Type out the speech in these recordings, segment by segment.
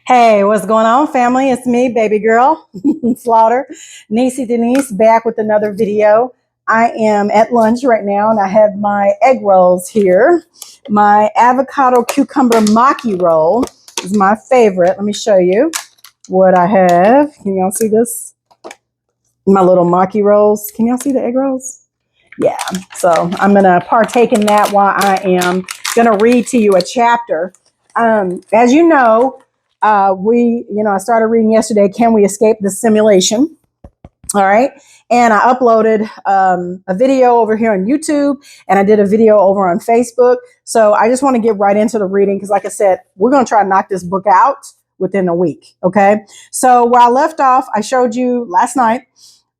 Hey, what's going on, family? It's me, baby girl, Slaughter, Niecy Denise, back with another video. I am at lunch right now, and I have my egg rolls here. My avocado cucumber maki roll is my favorite. Let me show you what I have. Can y'all see this? My little maki rolls. Can y'all see the egg rolls? Yeah, so I'm going to partake in that while I am going to read to you a chapter. As you know, I started reading yesterday, Can We Escape the Simulation? All right. And I uploaded a video over here on YouTube, and I did a video over on Facebook. So I just want to get right into the reading because, like I said, we're going to try to knock this book out within a week. Okay. So where I left off, I showed you last night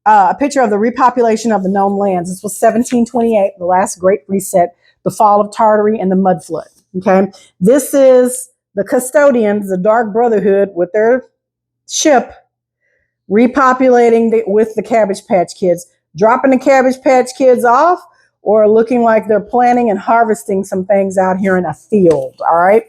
a picture of the repopulation of the known lands. This was 1728, the last Great Reset, the fall of Tartary, and the mud flood. Okay. This is the custodians, the Dark Brotherhood, with their ship repopulating with the Cabbage Patch Kids, dropping the Cabbage Patch Kids off, or looking like they're planting and harvesting some things out here in a field. All right.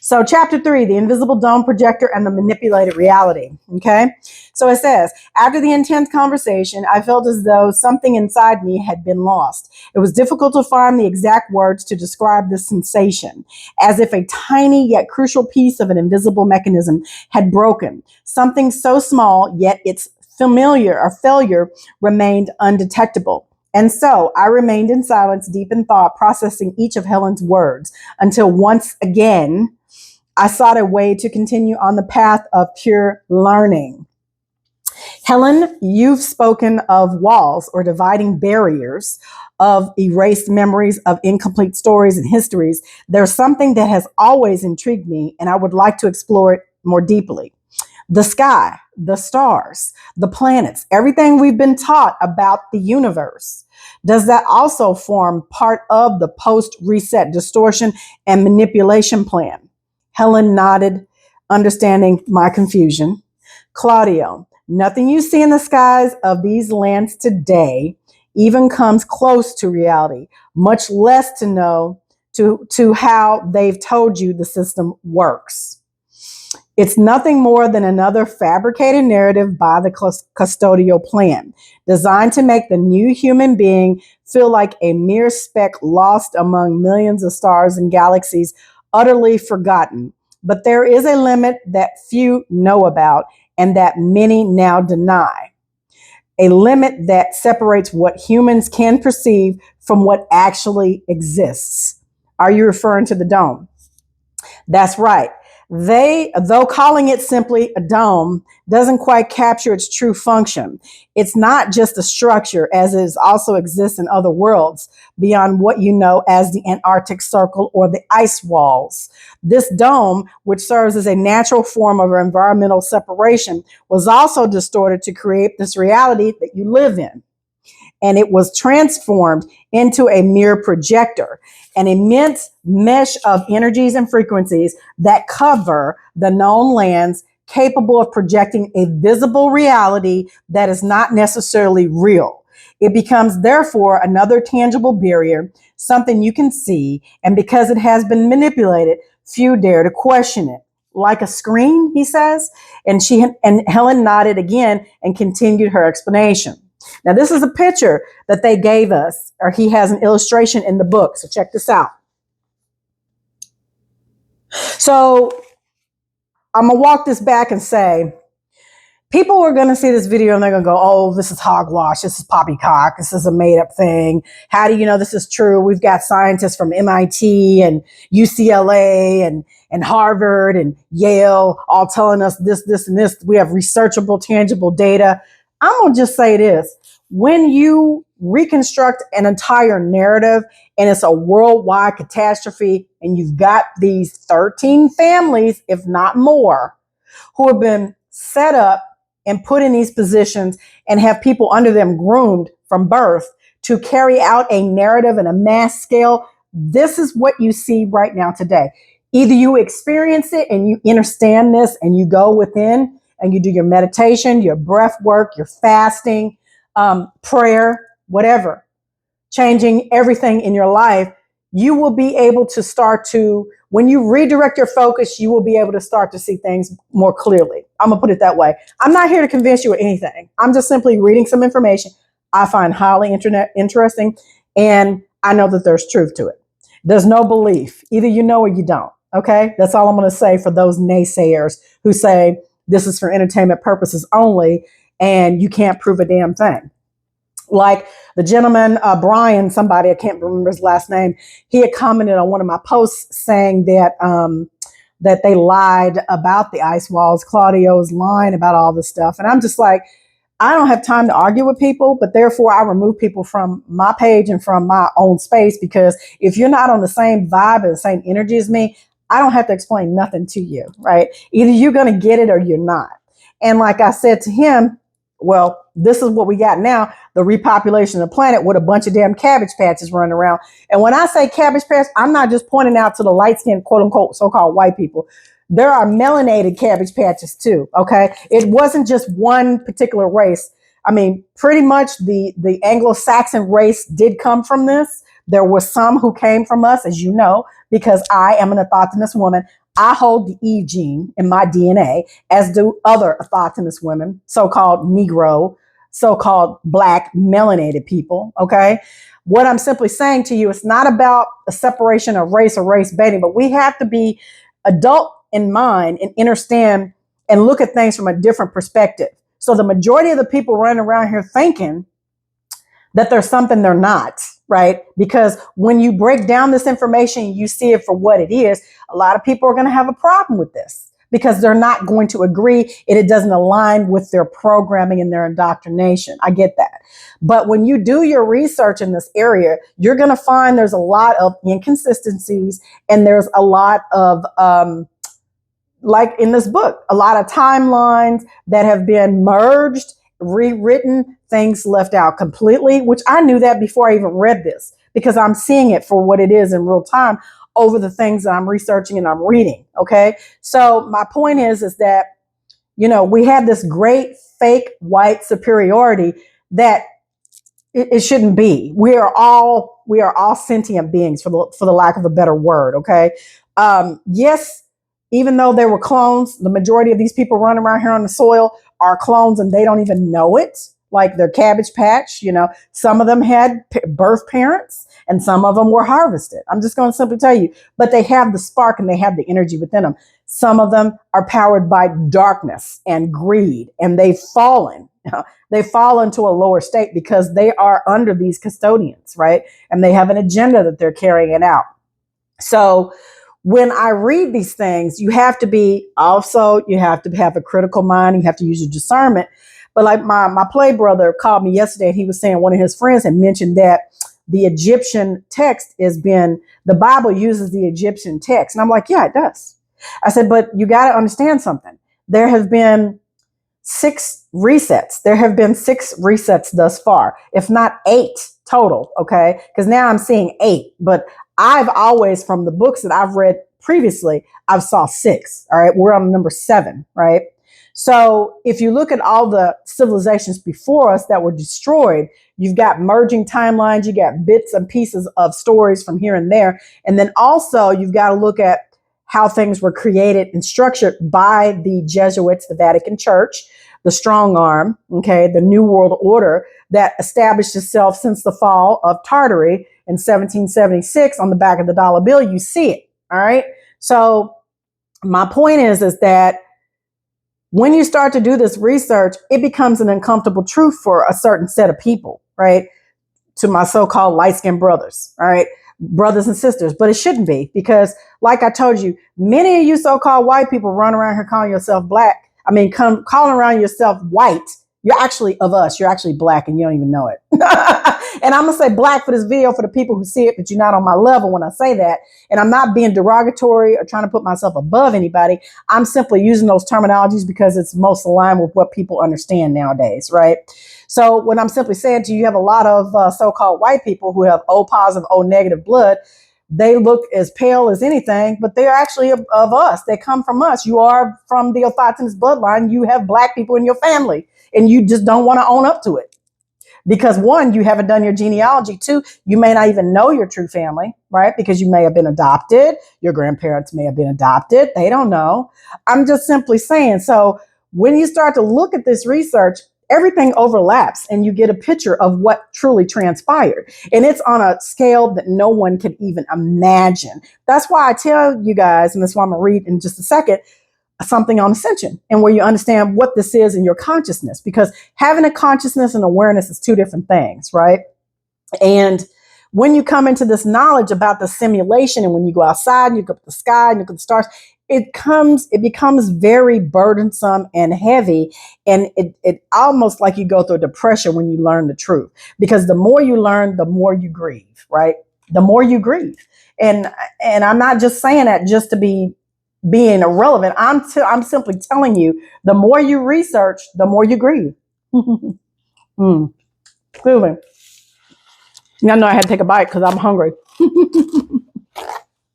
So chapter 3, the invisible dome projector and the manipulated reality. Okay. So it says, after the intense conversation, I felt as though something inside me had been lost. It was difficult to find the exact words to describe this sensation, as if a tiny yet crucial piece of an invisible mechanism had broken. Something so small, yet its failure remained undetectable. And so I remained in silence, deep in thought, processing each of Helen's words, until once again, I sought a way to continue on the path of pure learning. Helen, you've spoken of walls or dividing barriers, of erased memories, of incomplete stories and histories. There's something that has always intrigued me, and I would like to explore it more deeply. The sky, the stars, the planets, everything we've been taught about the universe. Does that also form part of the post-reset distortion and manipulation plan? Helen nodded, understanding my confusion. Claudio, nothing you see in the skies of these lands today even comes close to reality, much less to know to how they've told you the system works. It's nothing more than another fabricated narrative by the custodial plan, designed to make the new human being feel like a mere speck lost among millions of stars and galaxies, utterly forgotten. But there is a limit that few know about and that many now deny. A limit that separates what humans can perceive from what actually exists. Are you referring to the dome? That's right. Though calling it simply a dome, doesn't quite capture its true function. It's not just a structure, as it also exists in other worlds beyond what you know as the Antarctic Circle or the ice walls. This dome, which serves as a natural form of environmental separation, was also distorted to create this reality that you live in. And it was transformed into a mere projector, an immense mesh of energies and frequencies that cover the known lands, capable of projecting a visible reality that is not necessarily real. It becomes, therefore, another tangible barrier, something you can see, and because it has been manipulated, few dare to question it. Like a screen, he says, and Helen nodded again and continued her explanation. Now, this is a picture that they gave us, or he has an illustration in the book. So check this out. So I'm going to walk this back and say, people are going to see this video and they're going to go, oh, this is hogwash. This is poppycock. This is a made up thing. How do you know this is true? We've got scientists from MIT and UCLA and Harvard and Yale all telling us this, this, and this. We have researchable, tangible data. I'm going to just say this. When you reconstruct an entire narrative and it's a worldwide catastrophe and you've got these 13 families, if not more, who have been set up and put in these positions and have people under them groomed from birth to carry out a narrative in a mass scale, this is what you see right now today. Either you experience it and you understand this and you go within and you do your meditation, your breath work, your fasting, prayer, whatever, changing everything in your life. you will be able to start to, when you redirect your focus, you will be able to start to see things more clearly. I'm going to put it that way. I'm not here to convince you of anything. I'm just simply reading some information I find highly interesting, and I know that there's truth to it. There's no belief. Either you know or you don't. Okay? That's all I'm going to say for those naysayers who say this is for entertainment purposes only and you can't prove a damn thing. Like the gentleman, Brian, somebody, I can't remember his last name, he had commented on one of my posts saying that that they lied about the ice walls. Claudio's lying about all this stuff. And I'm just like, I don't have time to argue with people, but therefore I remove people from my page and from my own space, because if you're not on the same vibe and the same energy as me, I don't have to explain nothing to you, right? Either you're going to get it or you're not. And like I said to him, well, this is what we got now, the repopulation of the planet with a bunch of damn cabbage patches running around. And when I say cabbage patch, I'm not just pointing out to the light-skinned, quote unquote, so-called white people. There are melanated cabbage patches too, okay? It wasn't just one particular race. I mean, pretty much the Anglo-Saxon race did come from this. There were some who came from us, as you know, because I am an autochthonous woman. I hold the Eve gene in my DNA, as do other autochthonous women, so-called Negro, so-called Black melanated people, okay? What I'm simply saying to you, it's not about a separation of race or race baiting, but we have to be adult in mind and understand and look at things from a different perspective. So the majority of the people running around here thinking that there's something they're not, right? Because when you break down this information, you see it for what it is. A lot of people are going to have a problem with this because they're not going to agree and it doesn't align with their programming and their indoctrination. I get that. But when you do your research in this area, you're going to find there's a lot of inconsistencies and there's a lot of, like in this book, a lot of timelines that have been merged, rewritten, things left out completely, which I knew that before I even read this, because I'm seeing it for what it is in real time over the things that I'm researching and I'm reading. Okay. So my point is that, you know, we have this great fake white superiority that it shouldn't be. We are all sentient beings, for the lack of a better word. Okay. Yes, even though they were clones, the majority of these people running around here on the soil are clones and they don't even know it. Like their cabbage patch, you know, some of them had birth parents and some of them were harvested. I'm just going to simply tell you, but they have the spark and they have the energy within them. Some of them are powered by darkness and greed, and they've fallen. They fall into a lower state because they are under these custodians, right? And they have an agenda that they're carrying out. So when I read these things, you have to have a critical mind. You have to use your discernment. But like my play brother called me yesterday and he was saying one of his friends had mentioned that the Egyptian text the Bible uses the Egyptian text. And I'm like, yeah, it does. I said, but you got to understand something. There have been 6 resets. There have been 6 resets thus far, if not 8 total. Okay. Because now I'm seeing 8, but I've always, from the books that I've read previously, I've saw 6. All right. We're on number 7. Right. So if you look at all the civilizations before us that were destroyed, you've got merging timelines, you got bits and pieces of stories from here and there. And then also you've got to look at how things were created and structured by the Jesuits, the Vatican Church, the strong arm, okay, the New World Order that established itself since the fall of Tartary in 1776 on the back of the dollar bill. You see it, all right? So my point is that when you start to do this research, it becomes an uncomfortable truth for a certain set of people, right? To my so-called light-skinned brothers, all right? Brothers and sisters, but it shouldn't be, because like I told you, many of you so-called white people run around here calling yourself black. I mean, calling around yourself white. You're actually of us. You're actually black and you don't even know it. And I'm going to say black for this video for the people who see it, but you're not on my level when I say that. And I'm not being derogatory or trying to put myself above anybody. I'm simply using those terminologies because it's most aligned with what people understand nowadays, right? So what I'm simply saying to you, you have a lot of so-called white people who have O positive, O negative blood. They look as pale as anything, but they're actually of us. They come from us. You are from the autochthonous bloodline. You have black people in your family, and you just don't want to own up to it. Because one, you haven't done your genealogy. Two, you may not even know your true family, right? Because you may have been adopted. Your grandparents may have been adopted. They don't know. I'm just simply saying. So when you start to look at this research, everything overlaps and you get a picture of what truly transpired. And it's on a scale that no one could even imagine. That's why I tell you guys, and that's why I'm going to read in just a second, something on ascension and where you understand what this is in your consciousness, because having a consciousness and awareness is two different things, right? And when you come into this knowledge about the simulation, and when you go outside and you look at the sky and you look at the stars, it becomes very burdensome and heavy. And it almost like you go through a depression when you learn the truth, because the more you learn, the more you grieve, right? The more you grieve. And I'm not just saying that just to be being irrelevant. I'm simply telling you, the more you research, the more you grieve. Clearly. I know I had to take a bite because I'm hungry.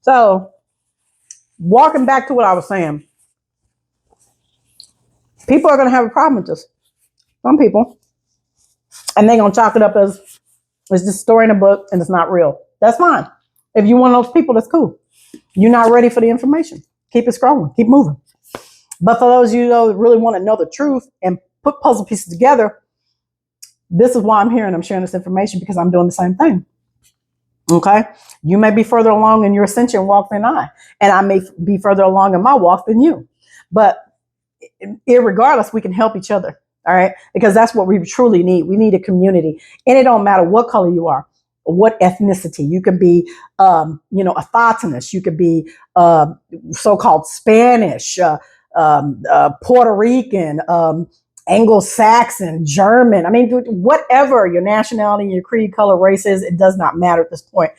So, walking back to what I was saying, people are going to have a problem with this. Some people. And they're going to chalk it up as it's just a story in a book and it's not real. That's fine. If you're one of those people, that's cool. You're not ready for the information. Keep it scrolling. Keep moving. But for those of you that really want to know the truth and put puzzle pieces together, this is why I'm here and I'm sharing this information, because I'm doing the same thing. Okay. You may be further along in your ascension walk than I, and I may be further along in my walk than you. But irregardless, we can help each other. All right. Because that's what we truly need. We need a community. And it don't matter what color you are, what ethnicity. You can be, a Thotanist. You could be so-called Spanish, Puerto Rican, Anglo-Saxon, German. I mean, whatever your nationality, your creed, color, race is, it does not matter at this point.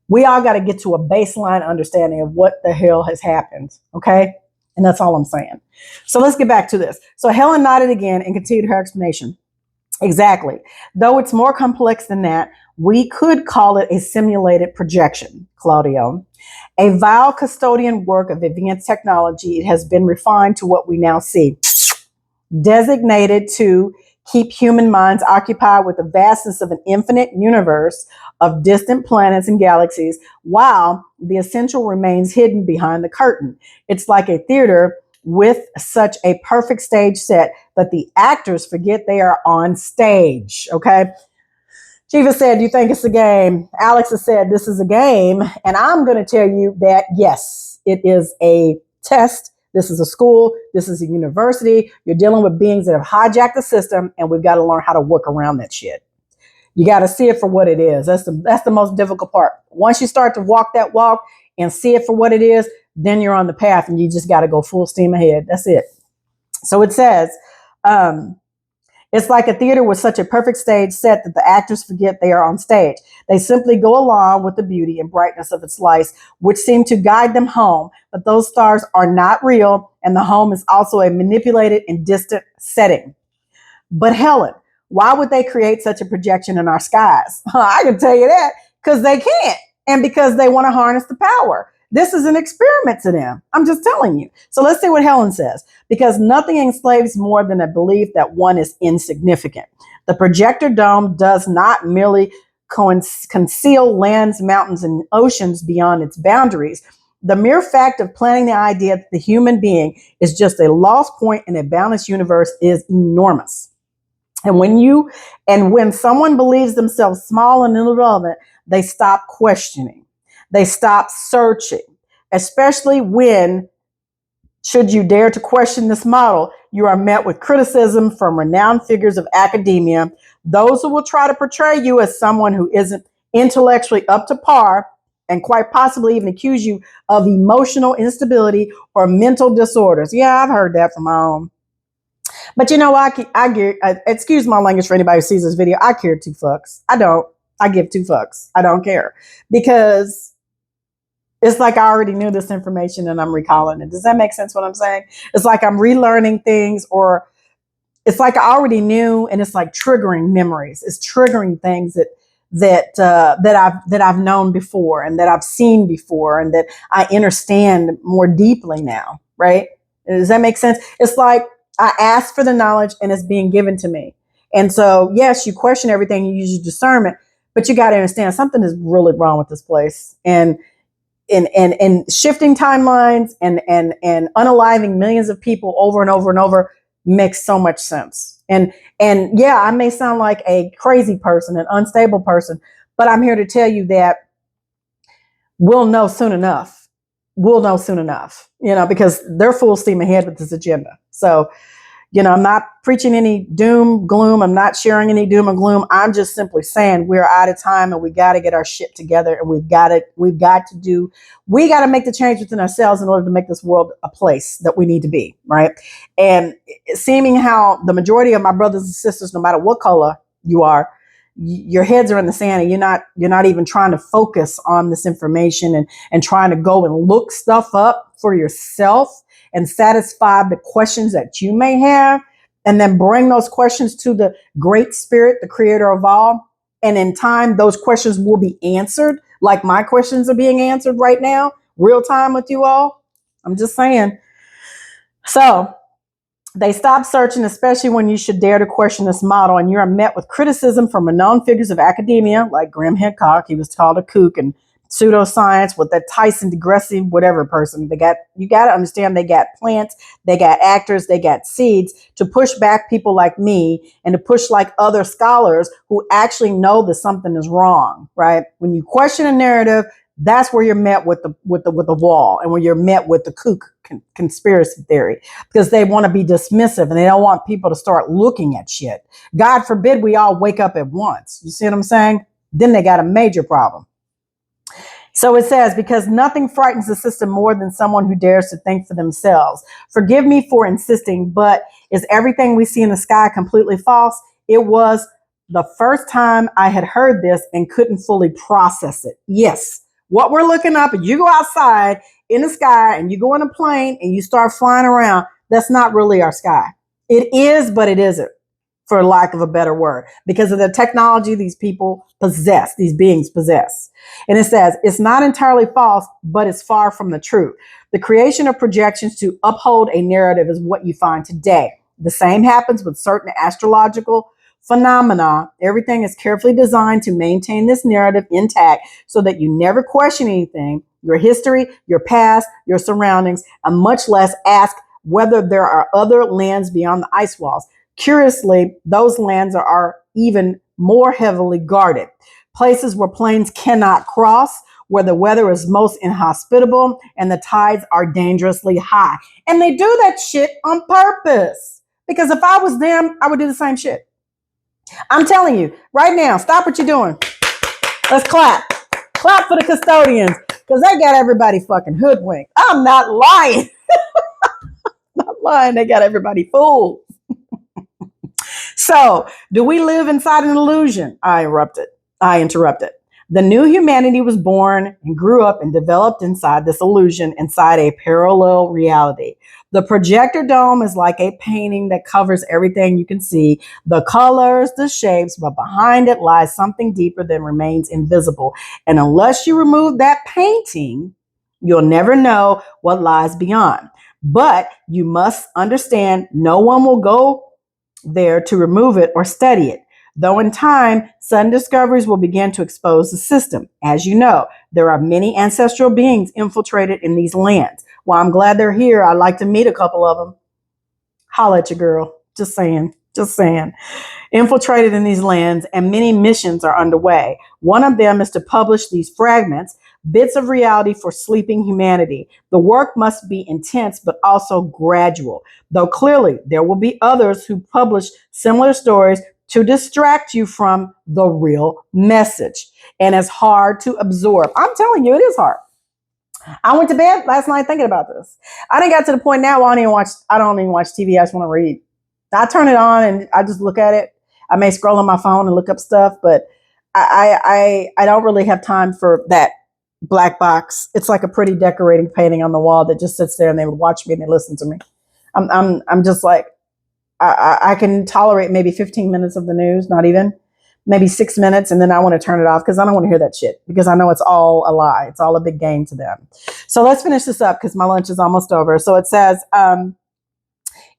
We all got to get to a baseline understanding of what the hell has happened. Okay. And that's all I'm saying. So let's get back to this. So Helen nodded again and continued her explanation. Exactly. Though it's more complex than that, we could call it a simulated projection, Claudio. A vile custodian work of advanced technology. It has been refined to what we now see. Designated to keep human minds occupied with the vastness of an infinite universe of distant planets and galaxies, while the essential remains hidden behind the curtain. It's like a theater with such a perfect stage set that the actors forget they are on stage. Okay. Jiva said, "Do you think it's a game?" Alex has said, "This is a game." And I'm going to tell you that, yes, it is a test. This is a school. This is a university. You're dealing with beings that have hijacked the system, and we've got to learn how to work around that shit. You got to see it for what it is. That's the most difficult part. Once you start to walk that walk and see it for what it is, then you're on the path, and you just got to go full steam ahead. That's it. So it says, it's like a theater with such a perfect stage set that the actors forget they are on stage. They simply go along with the beauty and brightness of its lights, which seem to guide them home. But those stars are not real, and the home is also a manipulated and distant setting. But Helen, why would they create such a projection in our skies? I can tell you that, because they can't, and because they want to harness the power. This is an experiment to them. I'm just telling you. So let's see what Helen says. Because nothing enslaves more than a belief that one is insignificant. The projector dome does not merely conceal lands, mountains, and oceans beyond its boundaries. The mere fact of planting the idea that the human being is just a lost point in a boundless universe is enormous. And when someone believes themselves small and irrelevant, they stop questioning. They stop searching, especially when, should you dare to question this model, you are met with criticism from renowned figures of academia, those who will try to portray you as someone who isn't intellectually up to par, and quite possibly even accuse you of emotional instability or mental disorders. Yeah, I've heard that from my own. But you know, excuse my language for anybody who sees this video. I care two fucks. I don't. I give two fucks. I don't care, because it's like I already knew this information and I'm recalling it. Does that make sense what I'm saying? It's like I'm relearning things, or it's like I already knew, and it's like triggering memories. It's triggering things that I've known before and that I've seen before and that I understand more deeply now, right? Does that make sense? It's like I asked for the knowledge and it's being given to me. And so, yes, you question everything, you use your discernment, but you got to understand something is really wrong with this place. And shifting timelines and unaliving millions of people over and over and over makes so much sense. And yeah, I may sound like a crazy person, an unstable person, but I'm here to tell you that we'll know soon enough. We'll know soon enough, because they're full steam ahead with this agenda. So, I'm not preaching any doom, gloom. I'm not sharing any doom and gloom. I'm just simply saying we're out of time and we got to get our shit together, and we got to make the change within ourselves in order to make this world a place that we need to be, right? And seeming how the majority of my brothers and sisters, no matter what color you are, your heads are in the sand, and you're not even trying to focus on this information and trying to go and look stuff up for yourself and satisfy the questions that you may have, and then bring those questions to the great spirit, the creator of all. And in time, those questions will be answered, like my questions are being answered right now, real time with you all. I'm just saying. So they stop searching, especially when you should dare to question this model, and you're met with criticism from renowned figures of academia, like Graham Hancock. He was called a kook, and pseudoscience with that Tyson degressive whatever person. You got to understand, they got plants, they got actors, they got seeds to push back people like me and to push like other scholars who actually know that something is wrong, right? When you question a narrative, that's where you're met with the wall, and where you're met with the kook conspiracy theory, because they want to be dismissive and they don't want people to start looking at shit. God forbid we all wake up at once. You see what I'm saying? Then they got a major problem. So it says, because nothing frightens the system more than someone who dares to think for themselves. Forgive me for insisting, but is everything we see in the sky completely false? It was the first time I had heard this and couldn't fully process it. Yes, what we're looking up, and you go outside in the sky and you go in a plane and you start flying around, that's not really our sky. It is, but it isn't, for lack of a better word, because of the technology these people possess, these beings possess. And it says, it's not entirely false, but it's far from the truth. The creation of projections to uphold a narrative is what you find today. The same happens with certain astrological phenomena. Everything is carefully designed to maintain this narrative intact so that you never question anything, your history, your past, your surroundings, and much less ask whether there are other lands beyond the ice walls. Curiously, those lands are even more heavily guarded. Places where planes cannot cross, where the weather is most inhospitable and the tides are dangerously high. And they do that shit on purpose. Because if I was them, I would do the same shit. I'm telling you, right now, stop what you're doing. Let's clap. Clap for the custodians, because they got everybody fucking hoodwinked. I'm not lying. Not lying. They got everybody fooled. So, do we live inside an illusion? I interrupted. The new humanity was born and grew up and developed inside this illusion, inside a parallel reality. The projector dome is like a painting that covers everything you can see, the colors, the shapes, but behind it lies something deeper that remains invisible. And unless you remove that painting, you'll never know what lies beyond. But you must understand, no one will go there to remove it or study it. Though in time, sudden discoveries will begin to expose the system. As you know, there are many ancestral beings infiltrated in these lands. Well, I'm glad they're here. I'd like to meet a couple of them. Holla at your girl. Just saying. Infiltrated in these lands, and many missions are underway. One of them is to publish these fragments, bits of reality for sleeping humanity. The work must be intense, but also gradual, though clearly there will be others who publish similar stories to distract you from the real message. And it's hard to absorb. I'm telling you, it is hard. I went to bed last night thinking about this. I done got to the point now where I don't even watch TV. I just want to read. I turn it on and I just look at it. I may scroll on my phone and look up stuff, but I don't really have time for that black box. It's like a pretty decorating painting on the wall that just sits there and they watch me and they listen to me. I'm just like, I can tolerate maybe 15 minutes of the news, not even, maybe 6 minutes, and then I want to turn it off because I don't want to hear that shit, because I know it's all a lie. It's all a big game to them. So let's finish this up because my lunch is almost over. So it says,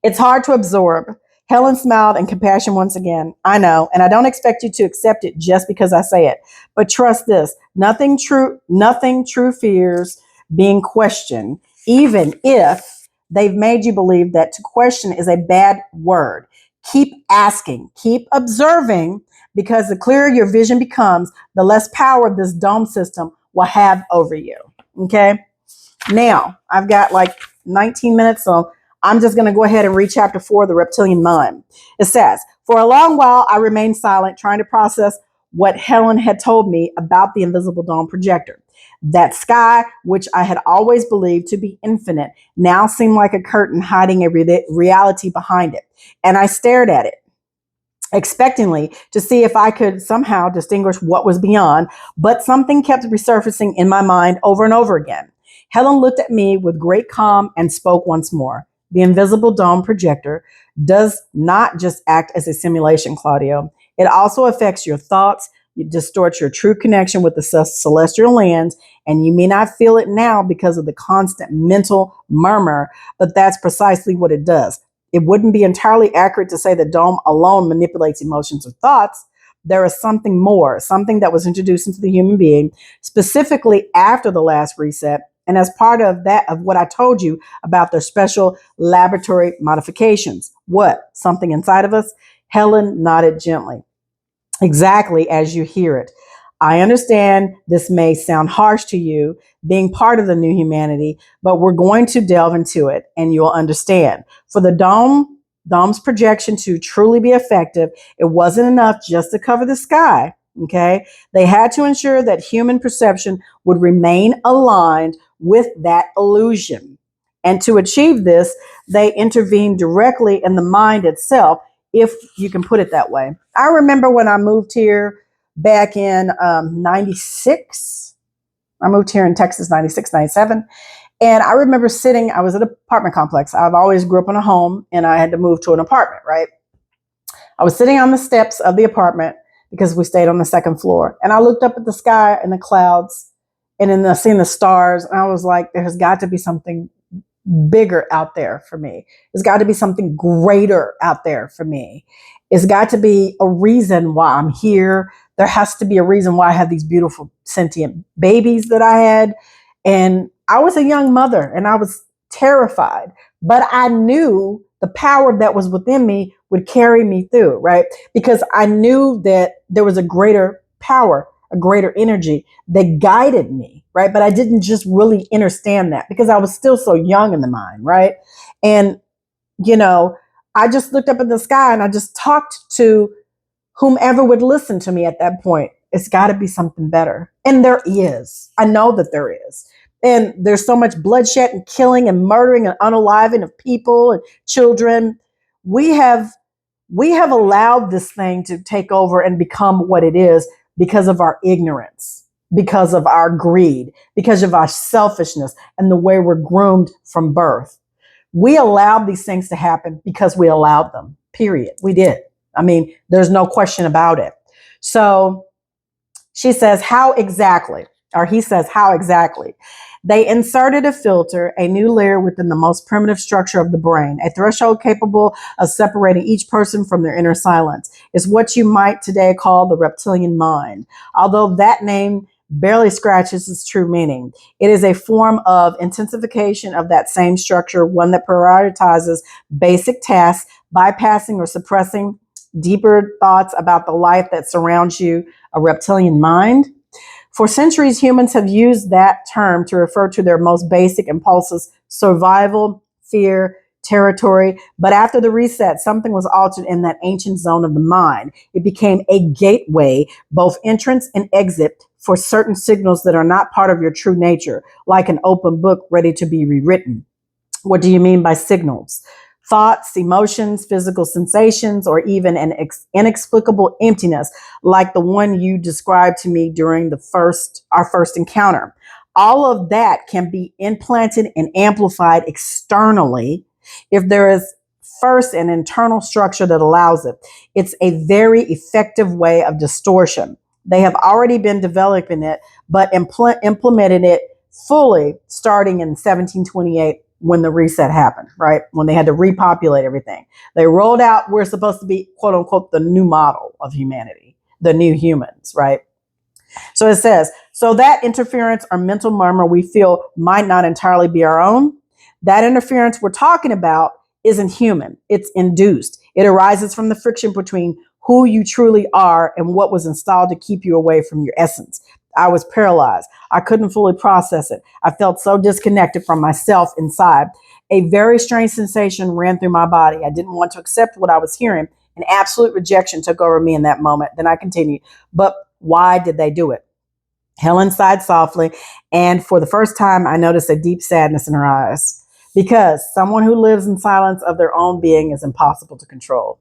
it's hard to absorb. Helen smiled in compassion once again. I know, and I don't expect you to accept it just because I say it. But trust this, nothing true fears being questioned, even if they've made you believe that to question is a bad word. Keep asking, keep observing, because the clearer your vision becomes, the less power this dome system will have over you. Okay? Now, I've got like 19 minutes, so I'm just going to go ahead and read chapter 4, The Reptilian Mind. It says, for a long while, I remained silent, trying to process what Helen had told me about the invisible dome projector. That sky, which I had always believed to be infinite, now seemed like a curtain hiding a reality behind it. And I stared at it expectantly to see if I could somehow distinguish what was beyond, but something kept resurfacing in my mind over and over again. Helen looked at me with great calm and spoke once more. The invisible dome projector does not just act as a simulation, Claudio. It also affects your thoughts. It distorts your true connection with the celestial lands, and you may not feel it now because of the constant mental murmur, but that's precisely what it does. It wouldn't be entirely accurate to say that dome alone manipulates emotions or thoughts. There is something more, something that was introduced into the human being specifically after the last reset. And as part of that, of what I told you about their special laboratory modifications. What? Something inside of us? Helen nodded gently. Exactly as you hear it. I understand this may sound harsh to you, being part of the new humanity, but we're going to delve into it and you'll understand. For the dome's projection to truly be effective, it wasn't enough just to cover the sky. Okay. They had to ensure that human perception would remain aligned with that illusion. And to achieve this, they intervened directly in the mind itself, if you can put it that way. I remember when I moved here back in 96. I moved here in Texas, 96, 97. And I remember I was at an apartment complex. I've always grew up in a home and I had to move to an apartment, right? I was sitting on the steps of the apartment because we stayed on the second floor. And I looked up at the sky and the clouds and then seeing the stars. And I was like, there has got to be something bigger out there for me. There's got to be something greater out there for me. It's got to be a reason why I'm here. There has to be a reason why I have these beautiful sentient babies that I had. And I was a young mother and I was terrified, but I knew the power that was within me would carry me through, right? Because I knew that there was a greater power, a greater energy that guided me, right? But I didn't just really understand that because I was still so young in the mind, right? And, I just looked up at the sky and I just talked to whomever would listen to me at that point. It's got to be something better. And there is. I know that there is. And there's so much bloodshed and killing and murdering and unaliving of people and children. We have allowed this thing to take over and become what it is because of our ignorance, because of our greed, because of our selfishness and the way we're groomed from birth. We allowed these things to happen because we allowed them, period. We did. I mean, there's no question about it. So she says, how exactly? Or he says, how exactly? They inserted a filter, a new layer within the most primitive structure of the brain, a threshold capable of separating each person from their inner silence. It's what you might today call the reptilian mind. Although that name barely scratches its true meaning, it is a form of intensification of that same structure, one that prioritizes basic tasks, bypassing or suppressing deeper thoughts about the life that surrounds you. A reptilian mind. For centuries, humans have used that term to refer to their most basic impulses: survival, fear, territory. But after the reset, something was altered in that ancient zone of the mind. It became a gateway, both entrance and exit, for certain signals that are not part of your true nature, like an open book ready to be rewritten. What do you mean by signals? Thoughts, emotions, physical sensations, or even an inexplicable emptiness like the one you described to me during our first encounter. All of that can be implanted and amplified externally if there is first an internal structure that allows it. It's a very effective way of distortion. They have already been developing it, but implemented it fully starting in 1728 when the reset happened, right? When they had to repopulate everything. They rolled out, we're supposed to be, quote unquote, the new model of humanity, the new humans, right? So it says, so that interference or mental murmur we feel might not entirely be our own. That interference we're talking about isn't human. It's induced. It arises from the friction between who you truly are and what was installed to keep you away from your essence. I was paralyzed. I couldn't fully process it. I felt so disconnected from myself inside. A very strange sensation ran through my body. I didn't want to accept what I was hearing. An absolute rejection took over me in that moment. Then I continued, but why did they do it? Helen sighed softly, and for the first time, I noticed a deep sadness in her eyes. Because someone who lives in silence of their own being is impossible to control.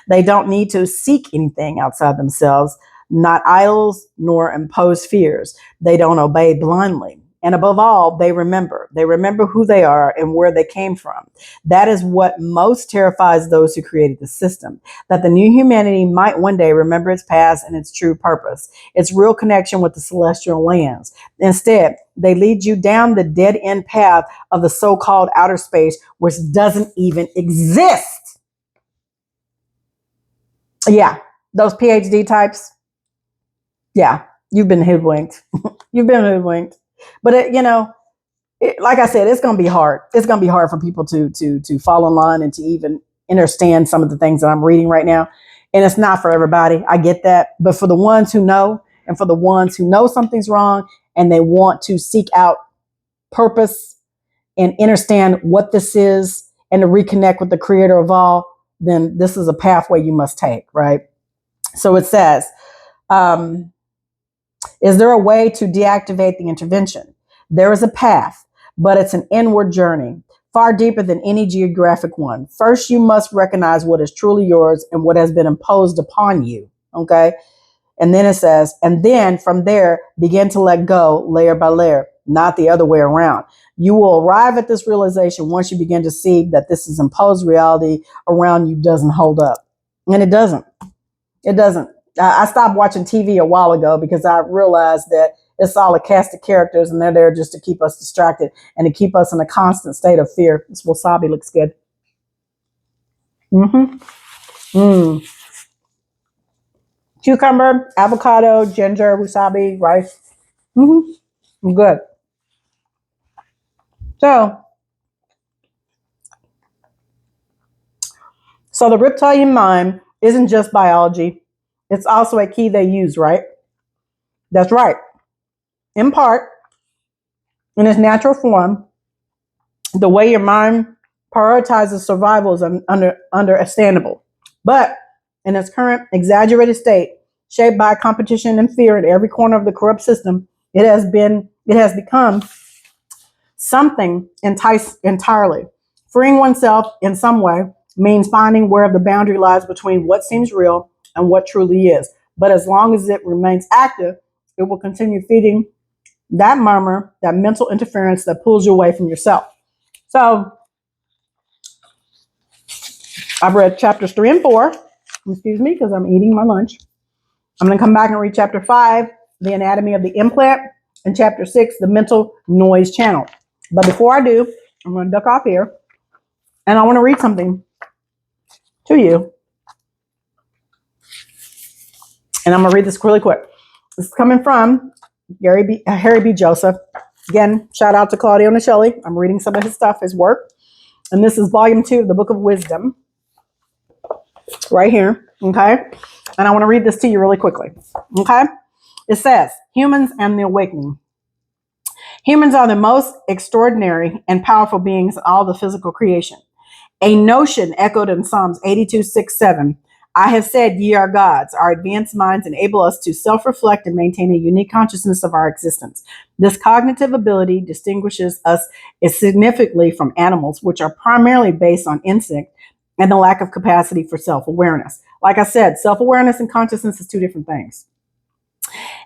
They don't need to seek anything outside themselves, not idols nor imposed fears. They don't obey blindly. And above all, they remember. They remember who they are and where they came from. That is what most terrifies those who created the system, that the new humanity might one day remember its past and its true purpose, its real connection with the celestial lands. Instead, they lead you down the dead-end path of the so-called outer space, which doesn't even exist. Yeah, those PhD types. Yeah, you've been hoodwinked. You've been hoodwinked. But like I said, it's going to be hard. It's going to be hard for people to fall in line and to even understand some of the things that I'm reading right now. And it's not for everybody. I get that. But for the ones who know, and for the ones who know something's wrong and they want to seek out purpose and understand what this is and to reconnect with the creator of all, then this is a pathway you must take, right? So it says, is there a way to deactivate the intervention? There is a path, but it's an inward journey, far deeper than any geographic one. First, you must recognize what is truly yours and what has been imposed upon you, okay? And then it says, and then from there, begin to let go layer by layer, not the other way around. You will arrive at this realization once you begin to see that this is imposed reality around you doesn't hold up. And it doesn't. It doesn't. I stopped watching TV a while ago because I realized that it's all a cast of characters and they're there just to keep us distracted and to keep us in a constant state of fear. This wasabi looks good. Cucumber, avocado, ginger, wasabi, rice. Good. So the reptilian mind isn't just biology. It's also a key they use, right? That's right. In part, in its natural form, the way your mind prioritizes survival is understandable. But in its current exaggerated state, shaped by competition and fear in every corner of the corrupt system, it has become something entirely. Freeing oneself in some way means finding where the boundary lies between what seems real and what truly is. But as long as it remains active, it will continue feeding that murmur, that mental interference that pulls you away from yourself. So I've read chapters 3 and 4. Excuse me, because I'm eating my lunch. I'm going to come back and read chapter 5, the anatomy of the implant, and chapter 6, the mental noise channel. But before I do, I'm going to duck off here, and I want to read something to you. And I'm going to read this really quick. This is coming from Harry B. Joseph. Again, shout out to Claudio Nocelli. I'm reading some of his stuff, his work. And this is volume 2 of the Book of Wisdom. Right here. Okay. And I want to read this to you really quickly. Okay. It says, humans and the awakening. Humans are the most extraordinary and powerful beings in all the physical creation. A notion echoed in Psalms 82:6-7. I have said, ye are gods. Our advanced minds enable us to self-reflect and maintain a unique consciousness of our existence. This cognitive ability distinguishes us significantly from animals, which are primarily based on instinct and the lack of capacity for self-awareness. Like I said, self-awareness and consciousness is two different things.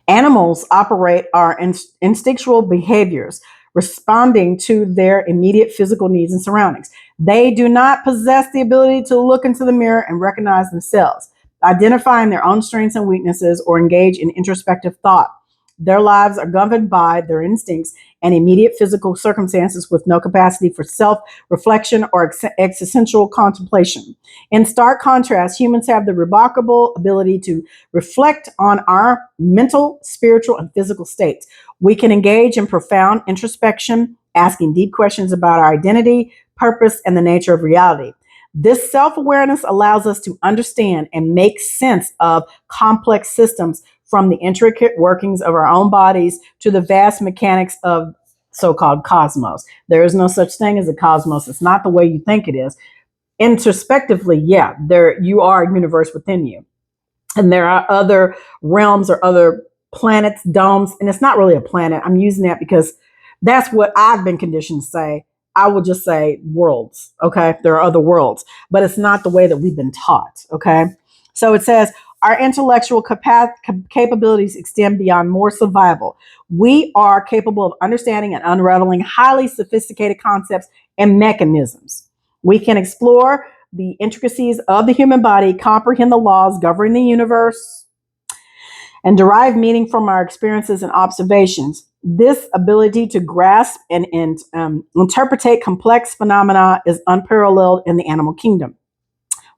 Animals operate our instinctual behaviors, responding to their immediate physical needs and surroundings. They do not possess the ability to look into the mirror and recognize themselves, identifying their own strengths and weaknesses, or engage in introspective thought. Their lives are governed by their instincts and immediate physical circumstances with no capacity for self-reflection or existential contemplation. In stark contrast, humans have the remarkable ability to reflect on our mental, spiritual, and physical states. We can engage in profound introspection, asking deep questions about our identity, purpose, and the nature of reality. This self awareness allows us to understand and make sense of complex systems, from the intricate workings of our own bodies to the vast mechanics of so-called cosmos. There is no such thing as a cosmos. It's not the way you think it is. Introspectively, yeah, there you are a universe within you. And there are other realms or other planets, domes, and it's not really a planet. I'm using that because that's what I've been conditioned to say. I will just say worlds, okay? There are other worlds, but it's not the way that we've been taught, okay? So it says, our intellectual capabilities extend beyond more survival. We are capable of understanding and unraveling highly sophisticated concepts and mechanisms. We can explore the intricacies of the human body, comprehend the laws governing the universe, and derive meaning from our experiences and observations. This ability to grasp and interpret complex phenomena is unparalleled in the animal kingdom.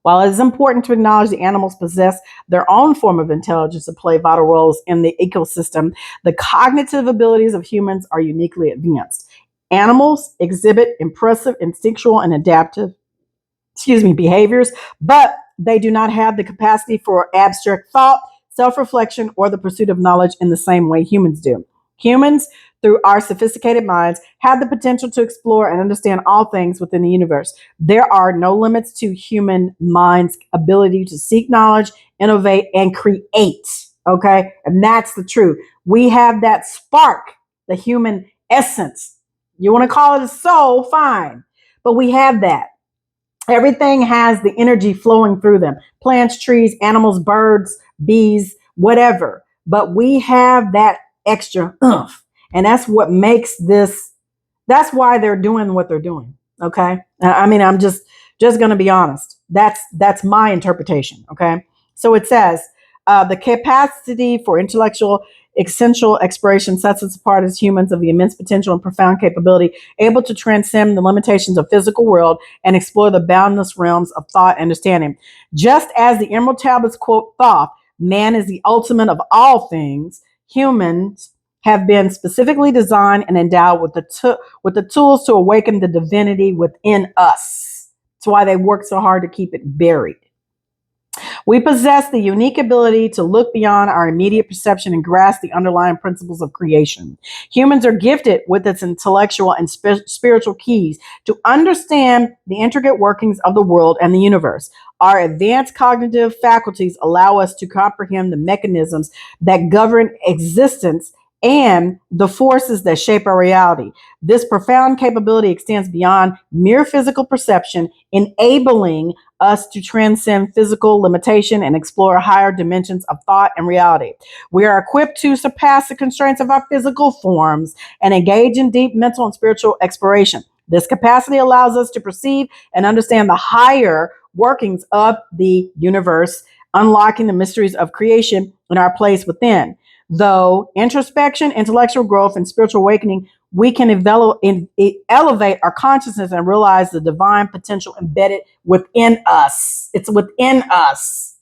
While it is important to acknowledge the animals possess their own form of intelligence and play vital roles in the ecosystem, the cognitive abilities of humans are uniquely advanced. Animals exhibit impressive instinctual and adaptive behaviors, but they do not have the capacity for abstract thought, self-reflection, or the pursuit of knowledge in the same way humans do. Humans, through our sophisticated minds, have the potential to explore and understand all things within the universe. There are no limits to human mind's ability to seek knowledge, innovate, and create. Okay? And that's the truth. We have that spark, the human essence. You want to call it a soul, fine. But we have that. Everything has the energy flowing through them. Plants, trees, animals, birds, bees, whatever. But we have that extra oomph. And that's what makes this, that's why they're doing what they're doing. Okay. I mean, I'm just going to be honest. That's my interpretation. Okay. So it says, the capacity for intellectual essential exploration sets us apart as humans of the immense potential and profound capability, able to transcend the limitations of physical world and explore the boundless realms of thought and understanding. Just as the Emerald Tablets quote Thoth, man is the ultimate of all things, humans have been specifically designed and endowed with the tools to awaken the divinity within us. That's why they work so hard to keep it buried. We possess the unique ability to look beyond our immediate perception and grasp the underlying principles of creation. Humans are gifted with its intellectual and spiritual keys to understand the intricate workings of the world and the universe. Our advanced cognitive faculties allow us to comprehend the mechanisms that govern existence and the forces that shape our reality. This profound capability extends beyond mere physical perception, enabling us to transcend physical limitation and explore higher dimensions of thought and reality. We are equipped to surpass the constraints of our physical forms and engage in deep mental and spiritual exploration. This capacity allows us to perceive and understand the higher workings of the universe, unlocking the mysteries of creation and our place within. Though introspection, intellectual growth, and spiritual awakening, we can elevate our consciousness and realize the divine potential embedded within us. It's within us.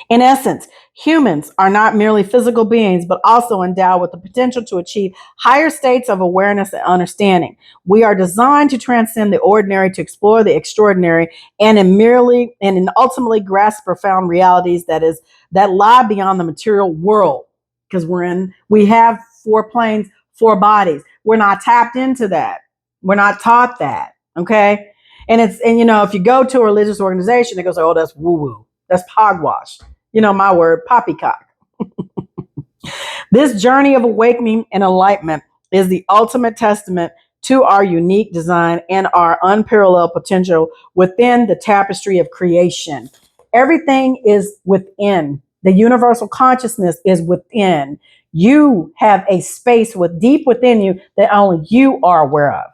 In essence, humans are not merely physical beings, but also endowed with the potential to achieve higher states of awareness and understanding. We are designed to transcend the ordinary, to explore the extraordinary, and ultimately grasp profound realities that lie beyond the material world. Because we have 4 planes, 4 bodies. We're not tapped into that. We're not taught that. Okay. And if you go to a religious organization, it goes, oh, that's woo woo. That's hogwash. My word, poppycock. This journey of awakening and enlightenment is the ultimate testament to our unique design and our unparalleled potential within the tapestry of creation. Everything is within. The universal consciousness is within. You have a space deep within you that only you are aware of.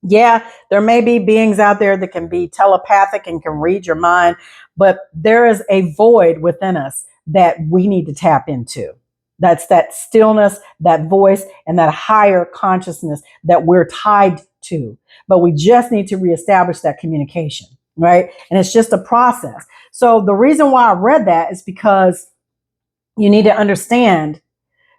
Yeah, there may be beings out there that can be telepathic and can read your mind, but there is a void within us that we need to tap into. That's that stillness, that voice, and that higher consciousness that we're tied to. But we just need to reestablish that communication, right? And it's just a process. So the reason why I read that is because you need to understand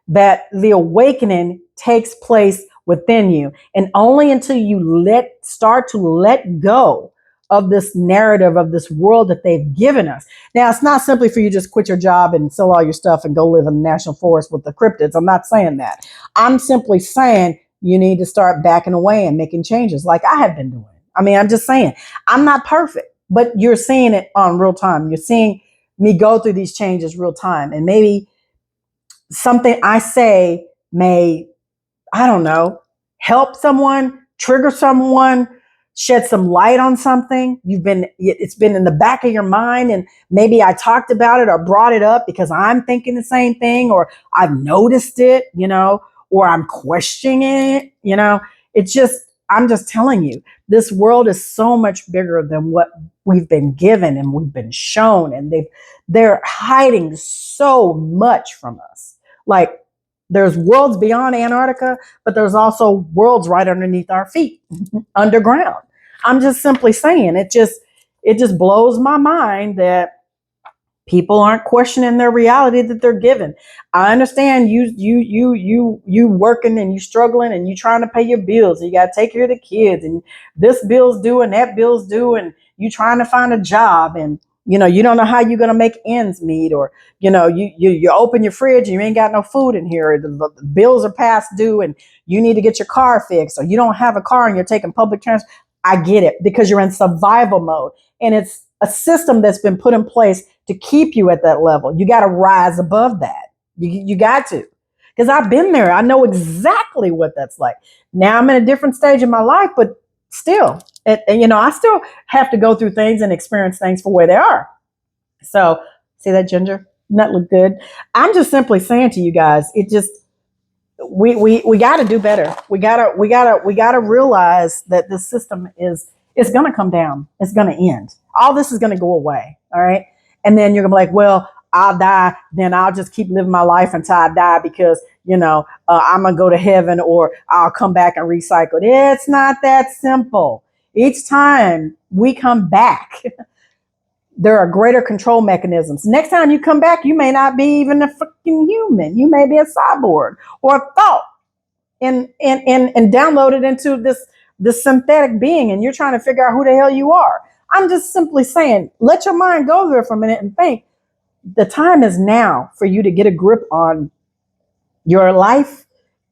that the awakening takes place within you. And only until you start to let go of this narrative of this world that they've given us. Now, it's not simply for you to just quit your job and sell all your stuff and go live in the national forest with the cryptids. I'm not saying that. I'm simply saying you need to start backing away and making changes like I have been doing. I mean, I'm just saying I'm not perfect, but you're seeing it on real time. You're seeing me go through these changes real time. And maybe something I say may, I don't know, help someone, trigger someone, shed some light on something. It's been in the back of your mind, and maybe I talked about it or brought it up because I'm thinking the same thing, or I've noticed it, or I'm questioning it, It's just, I'm just telling you, this world is so much bigger than what we've been given and we've been shown, and they're hiding so much from us. Like, there's worlds beyond Antarctica, but there's also worlds right underneath our feet, underground. I'm just simply saying, it just blows my mind that people aren't questioning their reality that they're given. I understand you working and you struggling and you trying to pay your bills, and you got to take care of the kids, and this bill's due and that bill's due, and you trying to find a job, and you don't know how you're going to make ends meet, or you open your fridge and you ain't got no food in here, the bills are past due and you need to get your car fixed, or you don't have a car and you're taking public transport. I get it, because you're in survival mode, and it's a system that's been put in place to keep you at that level. You got to rise above that. You got to, because I've been there. I know exactly what that's like. Now I'm in a different stage in my life, but still, I still have to go through things and experience things for where they are. So, see that ginger? Doesn't that look good? I'm just simply saying to you guys, we got to do better. We got to realize that this system it's going to come down. It's going to end. All this is going to go away. All right. And then you're going to be like, well, I'll die. Then I'll just keep living my life until I die because, I'm going to go to heaven, or I'll come back and recycle. It's not that simple. Each time we come back, there are greater control mechanisms. Next time you come back, you may not be even a freaking human. You may be a cyborg or a thought and download it into this synthetic being, and you're trying to figure out who the hell you are. I'm just simply saying, let your mind go there for a minute and think. The time is now for you to get a grip on your life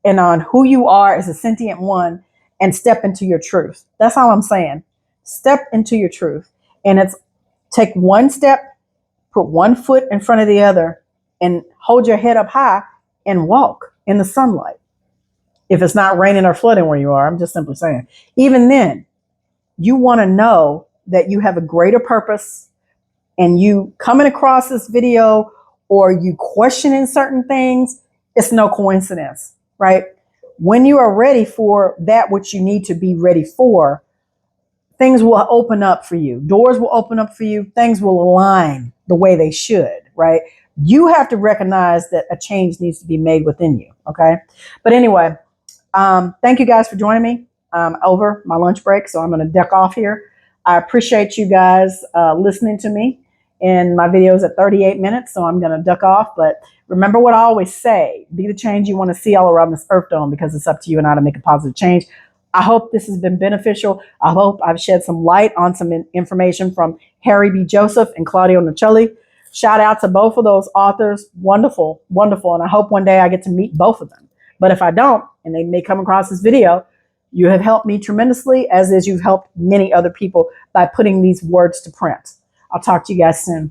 and on who you are as a sentient one, and step into your truth. That's all I'm saying. Step into your truth. And it's take one step, put one foot in front of the other, and hold your head up high and walk in the sunlight. If it's not raining or flooding where you are, I'm just simply saying. Even then, you want to know that you have a greater purpose, and you coming across this video or you questioning certain things, it's no coincidence, right? When you are ready for that which you need to be ready for, things will open up for you. Doors will open up for you. Things will align the way they should, right? You have to recognize that a change needs to be made within you, okay? But anyway, thank you guys for joining me. Over my lunch break, so I'm going to duck off here. I appreciate you guys listening to me. And my video is at 38 minutes, so I'm going to duck off. But remember what I always say, be the change you want to see all around this earth dome, because it's up to you and I to make a positive change. I hope this has been beneficial. I hope I've shed some light on some information from Harry B. Joseph and Claudio Nocelli. Shout out to both of those authors. Wonderful, wonderful. And I hope one day I get to meet both of them. But if I don't, and they may come across this video, you have helped me tremendously, as is you've helped many other people by putting these words to print. I'll talk to you guys soon.